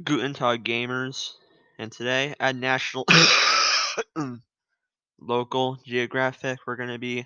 Guten Tag gamers, and today at National Local Geographic, we're going to be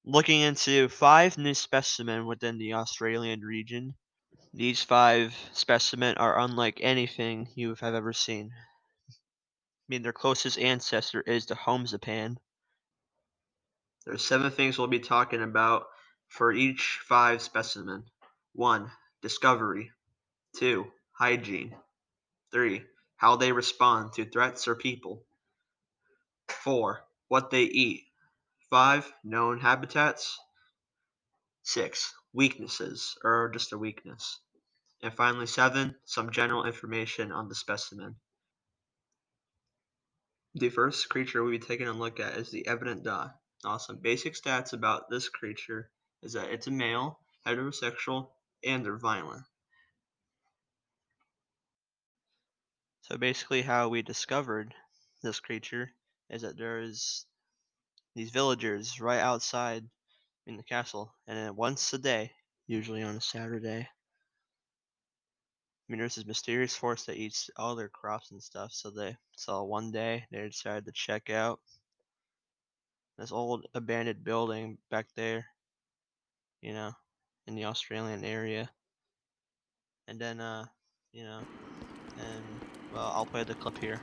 looking into 5 new specimens within the Australian region. These 5 specimens are unlike anything you have ever seen. I mean, their closest ancestor is the Homsapan. There are 7 things we'll be talking about for each 5 specimen. 1. Discovery. 2. Hygiene. 3. How they respond to threats or people. 4. What they eat. 5. Known habitats. 6. Weaknesses, or just a weakness. And finally 7. Some general information on the specimen. The first creature we'll be taking a look at is the EvidentThought. Some basic stats about this creature is that it's a male, heterosexual, and they're violent. So basically how we discovered this creature is that there's these villagers right outside in the castle, and then once a day, usually on a Saturday, I mean, there's this mysterious force that eats all their crops and stuff. So one day they decided to check out this old abandoned building back there, you know, in the Australian area. And then, well, I'll play the clip here.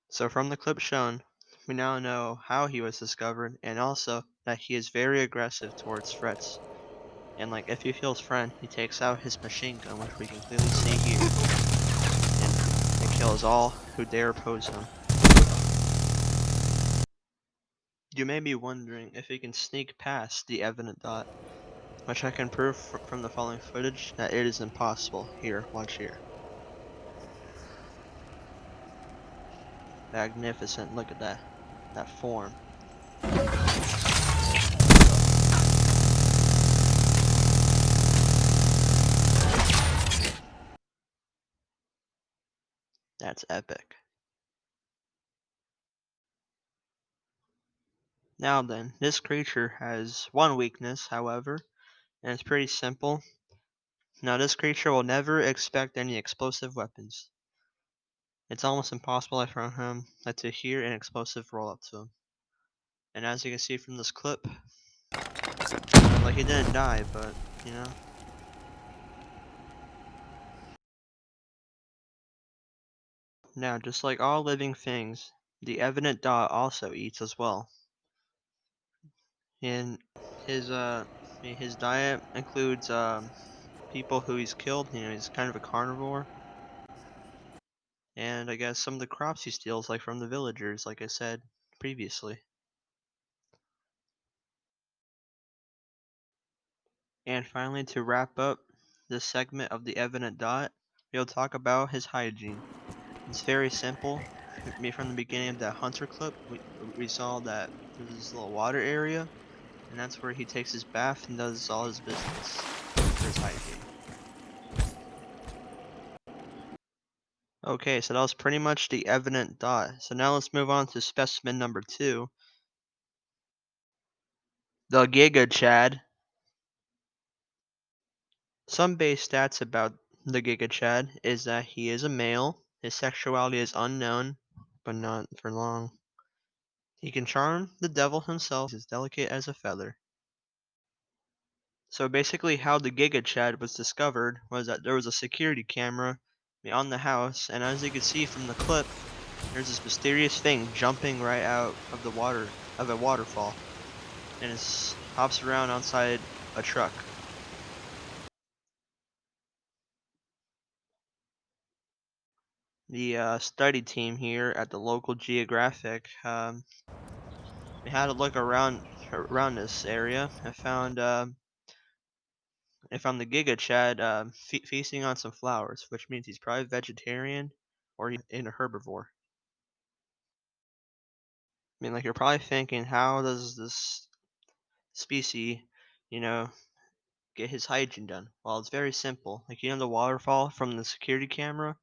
So from the clip shown, we now know how he was discovered, and also that he is very aggressive towards threats. And like if he feels threatened, he takes out his machine gun, which we can clearly see here, and kills all who dare oppose him. You may be wondering if he can sneak past the EvidentThought, which I can prove from the following footage that it is impossible. Here, watch here. Magnificent, look at that form. That's epic. Now then, this creature has one weakness, however, and it's pretty simple. Now this creature will never expect any explosive weapons. It's almost impossible for him to hear an explosive roll up to him. And as you can see from this clip, like he didn't die, but you know. Now, just like all living things, the EvidentThought also eats as well. And his diet includes people who he's killed. You know, he's kind of a carnivore. And I guess some of the crops he steals, like from the villagers, like I said previously. And finally, to wrap up this segment of the EvidentThought, we'll talk about his hygiene. It's very simple. From the beginning of that hunter clip, we saw that there's this little water area, and that's where he takes his bath and does all his business for his hygiene. Okay, so that was pretty much the EvidentThought. So now let's move on to specimen number 2, the Giga-Chad. Some base stats about the Giga-Chad is that he is a male, his sexuality is unknown, but not for long. He can charm the devil himself, he's as delicate as a feather. So basically how the Giga-Chad was discovered was that there was a security camera on the house, and as you can see from the clip, there's this mysterious thing jumping right out of the water, of a waterfall, and it hops around outside a truck. The study team here at the Local Geographic, they had to look around around this area, I found the Giga-Chad feasting on some flowers, which means he's probably vegetarian or he's in a herbivore. I mean, like you're probably thinking, how does this species, you know, get his hygiene done? Well, it's very simple. Like the waterfall from the security camera.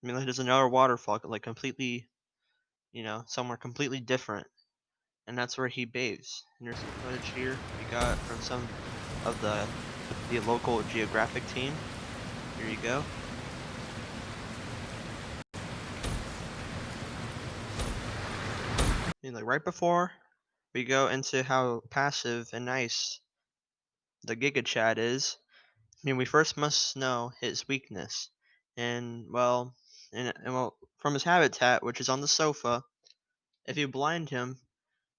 I mean, like there's another waterfall, like completely, somewhere completely different, and that's where he bathes. And there's some footage here we got from some of the local geographic team. Here you go. And like right before we go into how passive and nice the Giga-Chad is, I mean, we first must know his weakness. And well, from his habitat, which is on the sofa, if you blind him,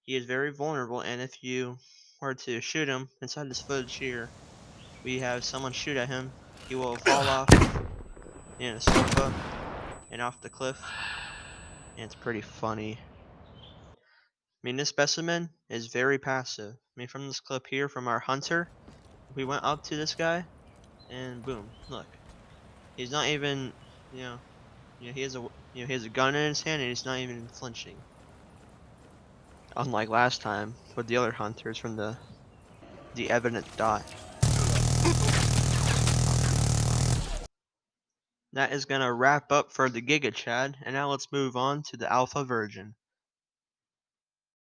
he is very vulnerable. And if you were to shoot him inside this footage here, we have someone shoot at him, he will fall off the sofa and off the cliff. And it's pretty funny. I mean, this specimen is very passive. I mean, from this clip here from our hunter, we went up to this guy, and boom, look, he's not even, he has a gun in his hand, and he's not even flinching. Unlike last time with the other hunters from the EvidentThought. That is gonna wrap up for the Giga-Chad, and now let's move on to the Alpha Virgin.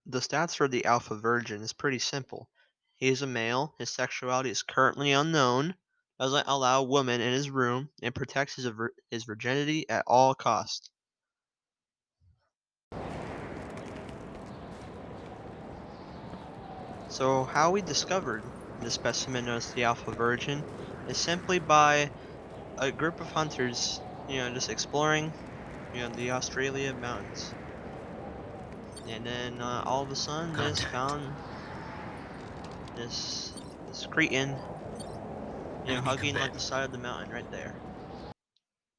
The stats for the Alpha Virgin is pretty simple. He is a male, his sexuality is currently unknown, doesn't allow women in his room, and protects his virginity at all costs. So how we discovered this specimen as the Alpha Virgin is simply by a group of hunters, just exploring, the Australia mountains. And then all of a sudden, this found this cretin, hugging like the side of the mountain right there.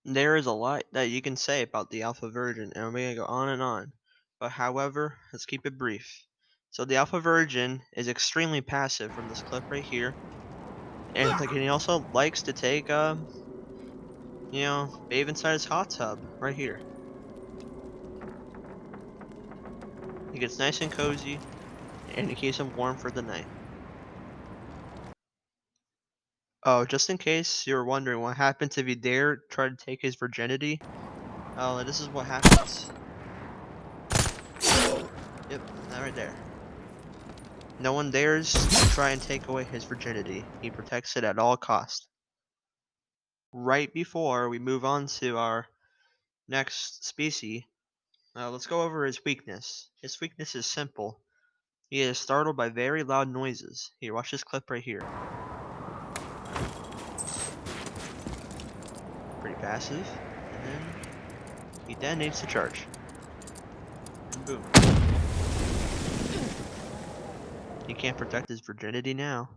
There is a lot that you can say about the Alpha Virgin, and we're gonna go on and on. But however, let's keep it brief. So the Alpha Virgin is extremely passive from this clip right here, and like he also likes to take bathe inside his hot tub right here. He gets nice and cozy, and it keeps him warm for the night. Oh, just in case you were wondering what happens if you dare try to take his virginity, oh, this is what happens. Yep, that right there. No one dares to try and take away his virginity. He protects it at all costs. Right before we move on to our next species, let's go over his weakness. His weakness is simple. He is startled by very loud noises. Here, watch this clip right here. Pretty passive. And then he detonates the charge. And boom. He can't protect his virginity now.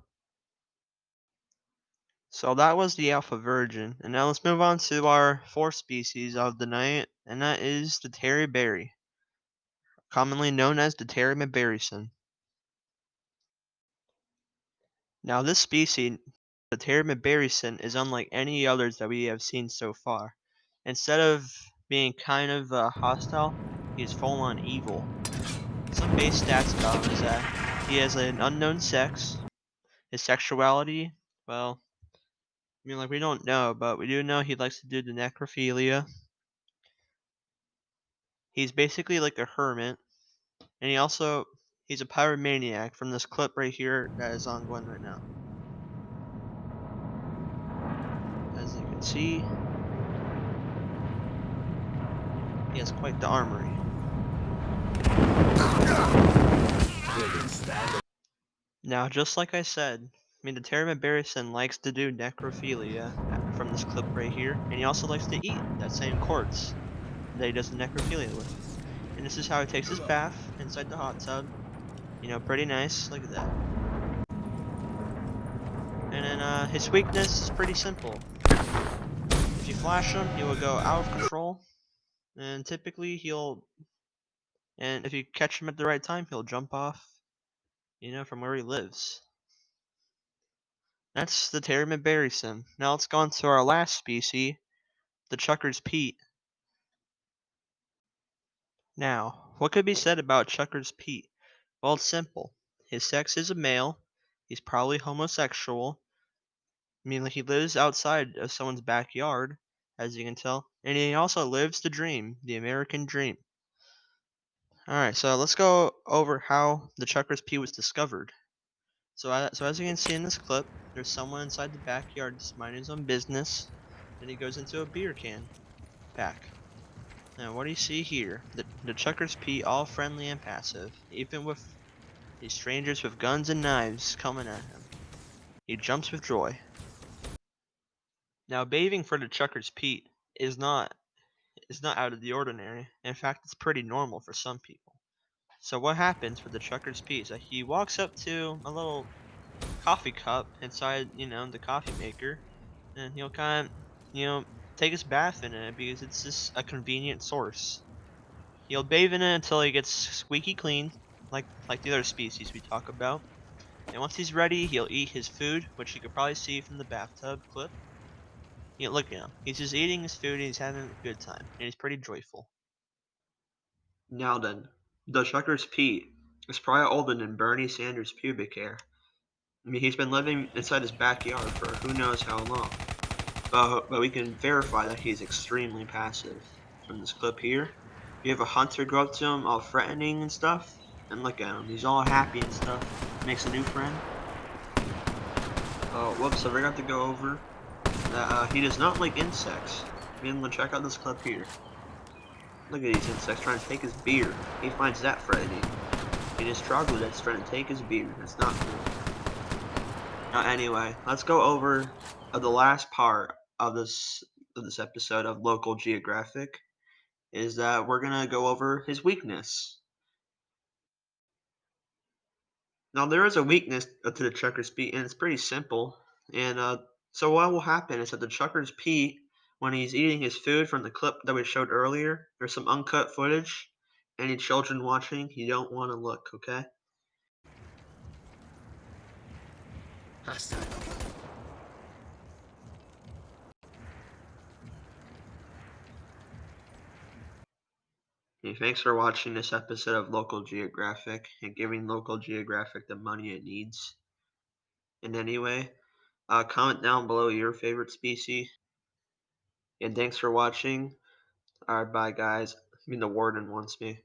So that was the Alpha Virgin, and now let's move on to our fourth species of the night, and that is the Terrymcberry, commonly known as the Terrymcberryson. Now this species, the Terrymcberryson, is unlike any others that we have seen so far. Instead of being kind of hostile, he is full on evil. Some base stats about him is that he has an unknown sex. His sexuality, well, I mean, like, we don't know, but we do know he likes to do the necrophilia. He's basically like a hermit, and he's a pyromaniac from this clip right here that is ongoing right now. As you can see, he has quite the armory. Now, just like I said, I mean, the Terrymcberryson likes to do necrophilia from this clip right here, and he also likes to eat that same corpse that he does the necrophilia with. And this is how he takes his bath inside the hot tub. Pretty nice. Look at that. And then his weakness is pretty simple. If you flash him, he will go out of control, and typically and if you catch him at the right time, he'll jump off, from where he lives. That's the Terrymcberryson. Now let's go on to our last species, the Chucker's Pete. Now, what could be said about Chucker's Pete? Well, it's simple. His sex is a male. He's probably homosexual. I mean, like, he lives outside of someone's backyard, as you can tell. And he also lives the dream, the American dream. Alright, so let's go over how the Chucker's Pete was discovered. So as you can see in this clip, there's someone inside the backyard just minding his own business. Then he goes into a beer can pack. Now what do you see here? The Chucker's Pete, all friendly and passive, even with these strangers with guns and knives coming at him. He jumps with joy. Now bathing for the Chucker's Pete is not out of the ordinary. In fact, it's pretty normal for some people. So what happens with the Chucker's Pete is that he walks up to a little coffee cup inside, the coffee maker, and he'll kind of, take his bath in it because it's just a convenient source. He'll bathe in it until he gets squeaky clean, like the other species we talk about. And once he's ready, he'll eat his food, which you could probably see from the bathtub clip. Look at him. He's just eating his food and he's having a good time, and he's pretty joyful. Now then, the Chucker's Pete is probably older than Bernie Sanders' pubic hair. I mean, he's been living inside his backyard for who knows how long. But we can verify that he's extremely passive. From this clip here, you have a hunter go up to him all threatening and stuff, and look at him. He's all happy and stuff. Makes a new friend. Oh, whoops, I forgot to go over that he does not like insects. Check out this clip here. Look at these insects trying to take his beer. He finds that frightening. He just troglodytes trying to take his beer. That's not cool. Anyway, let's go over the last part of this episode of Local Geographic. Is that we're gonna go over his weakness. Now there is a weakness to the Chucker's Pete, and it's pretty simple. And so what will happen is that the Chucker's Pete, when he's eating his food from the clip that we showed earlier, there's some uncut footage. Any children watching, you don't want to look, okay? Hostile. Hey, thanks for watching this episode of Local Geographic and giving Local Geographic the money it needs. And anyway, comment down below your favorite species. And thanks for watching. Alright, bye guys. I mean, the warden wants me.